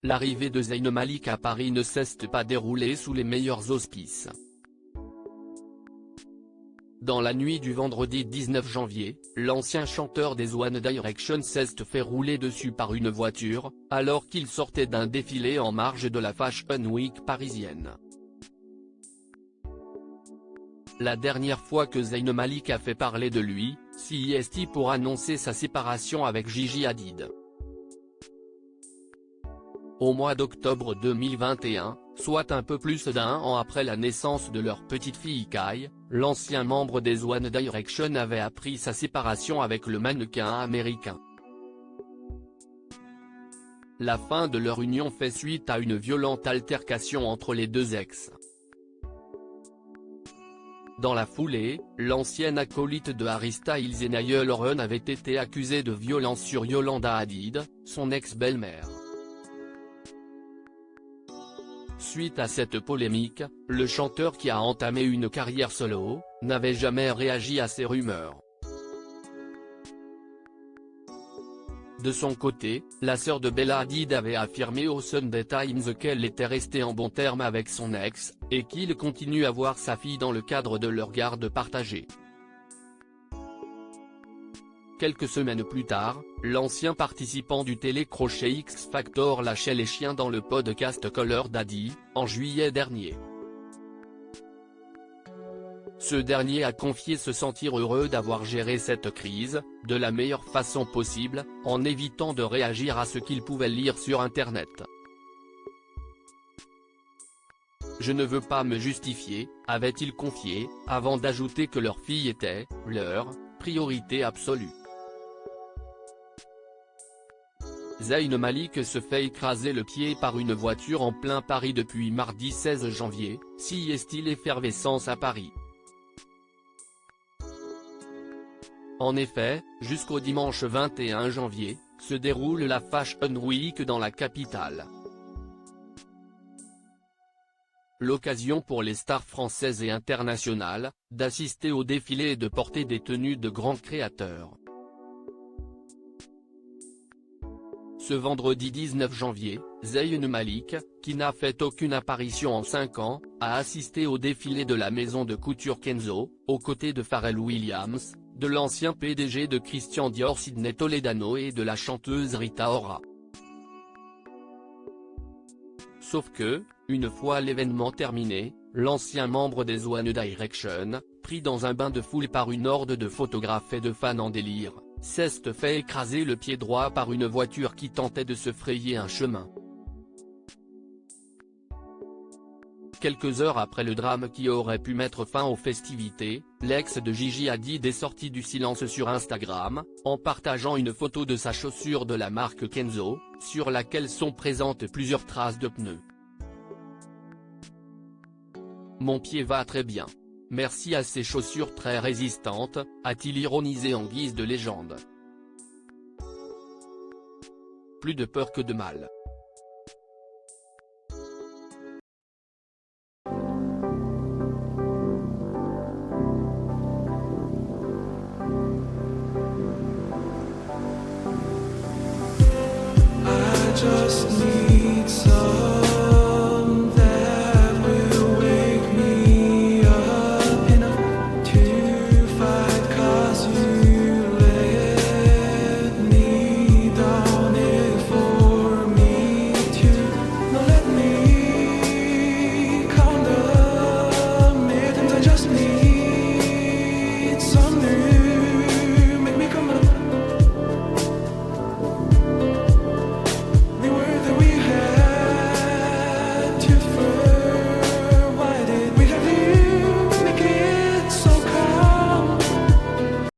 L'arrivée de Zayn Malik à Paris ne s'est pas déroulée sous les meilleurs auspices. Dans la nuit du vendredi 19 janvier, l'ancien chanteur des One Direction s'est fait rouler dessus par une voiture, alors qu'il sortait d'un défilé en marge de la Fashion Week parisienne. La dernière fois que Zayn Malik a fait parler de lui, c'est pour annoncer sa séparation avec Gigi Hadid. Au mois d'octobre 2021, soit un peu plus d'un an après la naissance de leur petite fille Kai, l'ancien membre des One Direction avait appris sa séparation avec le mannequin américain. La fin de leur union fait suite à une violente altercation entre les deux ex. Dans la foulée, l'ancienne acolyte de Harry Styles et Niall Horan avait été accusée de violence sur Yolanda Hadid, son ex-belle-mère. Suite à cette polémique, le chanteur qui a entamé une carrière solo, n'avait jamais réagi à ces rumeurs. De son côté, la sœur de Bella Hadid avait affirmé au Sunday Times qu'elle était restée en bons termes avec son ex, et qu'il continue à voir sa fille dans le cadre de leur garde partagée. Quelques semaines plus tard, l'ancien participant du télécrochet X Factor lâchait les chiens dans le podcast Call Her Daddy, en juillet dernier. Ce dernier a confié se sentir heureux d'avoir géré cette crise, de la meilleure façon possible, en évitant de réagir à ce qu'il pouvait lire sur Internet. Je ne veux pas me justifier, avait-il confié, avant d'ajouter que leur fille était, leur, priorité absolue. Zayn Malik se fait écraser le pied par une voiture en plein Paris depuis mardi 16 janvier, est-il effervescence à Paris. En effet, jusqu'au dimanche 21 janvier, se déroule la Fashion Week dans la capitale. L'occasion pour les stars françaises et internationales, d'assister au défilé et de porter des tenues de grands créateurs. Ce vendredi 19 janvier, Zayn Malik, qui n'a fait aucune apparition en 5 ans, a assisté au défilé de la maison de couture Kenzo, aux côtés de Pharrell Williams, de l'ancien PDG de Christian Dior Sidney Toledano et de la chanteuse Rita Ora. Sauf que, une fois l'événement terminé, l'ancien membre des One Direction, pris dans un bain de foule par une horde de photographes et de fans en délire, s'est fait écraser le pied droit par une voiture qui tentait de se frayer un chemin. Quelques heures après le drame qui aurait pu mettre fin aux festivités, l'ex de Gigi Hadid est sorti du silence sur Instagram, en partageant une photo de sa chaussure de la marque Kenzo, sur laquelle sont présentes plusieurs traces de pneus. Mon pied va très bien. Merci à ces chaussures très résistantes, a-t-il ironisé en guise de légende. Plus de peur que de mal. I just need some that will wake me up enough to fight, 'cause you let me down it for me to. Now let me count the minutes. I just need some